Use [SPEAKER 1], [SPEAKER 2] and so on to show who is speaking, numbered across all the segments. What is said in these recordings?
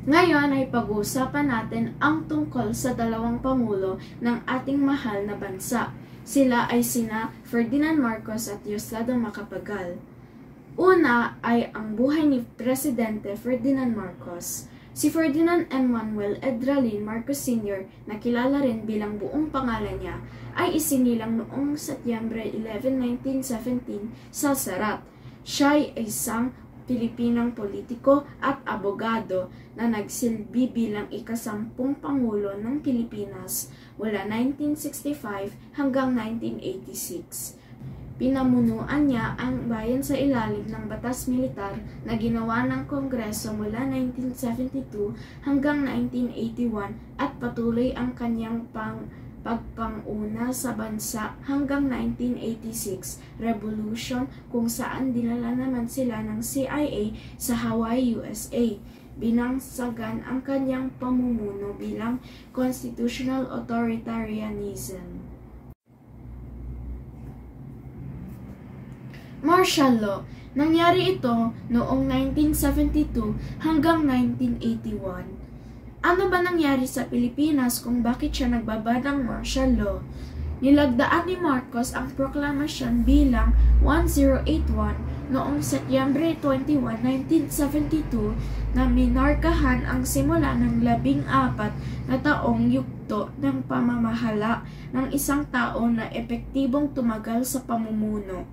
[SPEAKER 1] Ngayon ay pag-uusapan natin ang tungkol sa dalawang pangulo ng ating mahal na bansa. Sila ay sina Ferdinand Marcos at Diosdado Macapagal. Una ay ang buhay ni Presidente Ferdinand Marcos. Si Ferdinand Emmanuel Edralin Marcos Sr. na kilala rin bilang buong pangalan niya ay isinilang noong Setyembre 11, 1917 sa Sarat. Siya ay isang Pilipinang politiko at abogado na nagsilbi bilang ika-10 Pangulo ng Pilipinas mula 1965 hanggang 1986. Pinamunuan niya ang bayan sa ilalim ng batas militar na ginawa ng Kongreso mula 1972 hanggang 1981 at patuloy ang kanyang pagpanguna sa bansa hanggang 1986 Revolution kung saan dinala naman sila ng CIA sa Hawaii, USA. Binangsagan ang kanyang pamumuno bilang constitutional authoritarianism. Martial Law. Nangyari ito noong 1972 hanggang 1981. Ano ba nangyari sa Pilipinas kung bakit siya nagbaba ng martial law? Nilagdaan ni Marcos ang proklamasyon bilang 1081 noong Setyembre 21, 1972 na minarkahan ang simula ng 14 na taong yugto ng pamamahala ng isang tao na epektibong tumagal sa pamumuno.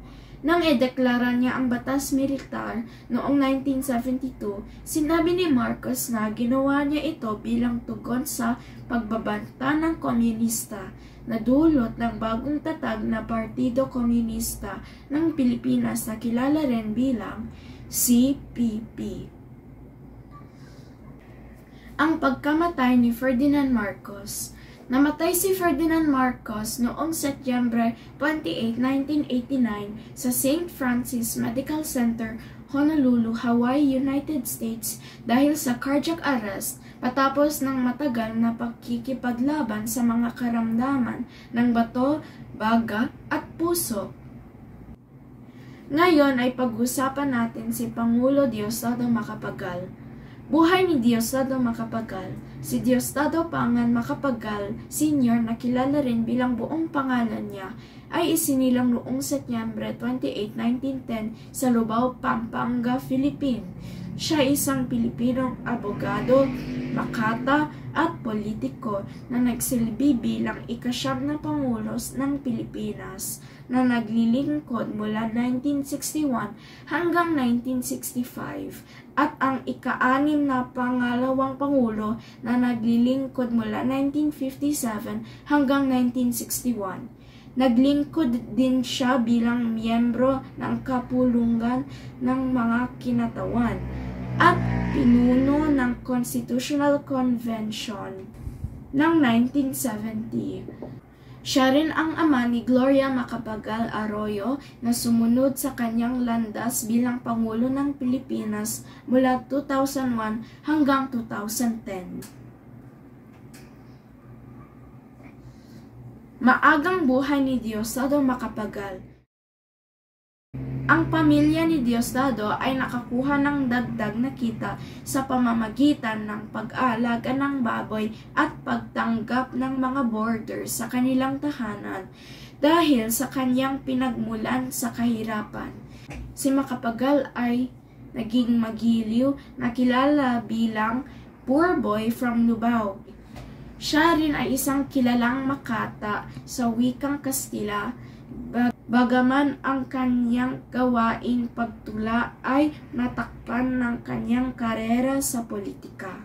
[SPEAKER 1] Nang ideklara niya ang batas militar noong 1972, sinabi ni Marcos na ginawa niya ito bilang tugon sa pagbabanta ng komunista na dulot ng bagong tatag na Partido Komunista ng Pilipinas na kilala rin bilang CPP. Ang pagkamatay ni Ferdinand Marcos. Namatay si Ferdinand Marcos noong Setyembre 28, 1989 sa St. Francis Medical Center, Honolulu, Hawaii, United States dahil sa cardiac arrest patapos ng matagal na pagkikipaglaban sa mga karamdaman ng bato, baga at puso. Ngayon ay pag-usapan natin si Pangulo Diosdado Macapagal. Buhay ni Diosdado Macapagal. Si Diosdado Pangan Macapagal Sr. na kilala rin bilang buong pangalan niya ay isinilang noong Setyembre 28, 1910 sa Lubao, Pampanga, Philippines. Siya ay isang Pilipinong abogado, makata at politiko na nagsilbi bilang ika-9 na Pangulos ng Pilipinas na naglilingkod mula 1961 hanggang 1965 at ang ika-6 na pangalawang Pangulo na naglilingkod mula 1957 hanggang 1961. Naglingkod din siya bilang miyembro ng kapulungan ng mga kinatawan at pinuno ng Constitutional Convention ng 1970. Siya rin ang ama ni Gloria Macapagal Arroyo na sumunod sa kanyang landas bilang Pangulo ng Pilipinas mula 2001 hanggang 2010. Maagang buhay ni Diosdado Macapagal. Ang pamilya ni Diosdado ay nakakuha ng dagdag na kita sa pamamagitan ng pag-aalaga ng baboy at pagtanggap ng mga boarders sa kanilang tahanan dahil sa kanyang pinagmulan sa kahirapan. Si Macapagal ay naging magiliw na kilala bilang poor boy from Lubao. Siya rin ay isang kilalang makata sa wikang Kastila, bagaman ang kanyang gawaing pagtula ay natakpan ng kanyang karera sa politika.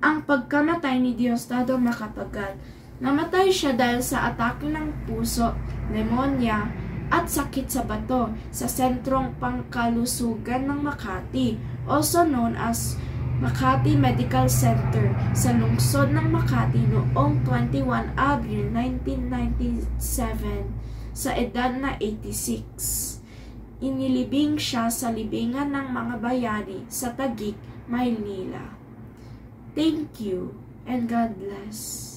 [SPEAKER 1] Ang pagkamatay ni Diosdado Macapagal. Namatay siya dahil sa atake ng puso, pneumonia, at sakit sa bato sa sentrong pangkalusugan ng Makati, also known as Makati Medical Center sa lungsod ng Makati noong 21 Abril 1997 sa edad na 86. Inilibing siya sa libingan ng mga bayani sa Taguig, Maynila. Thank you and God bless.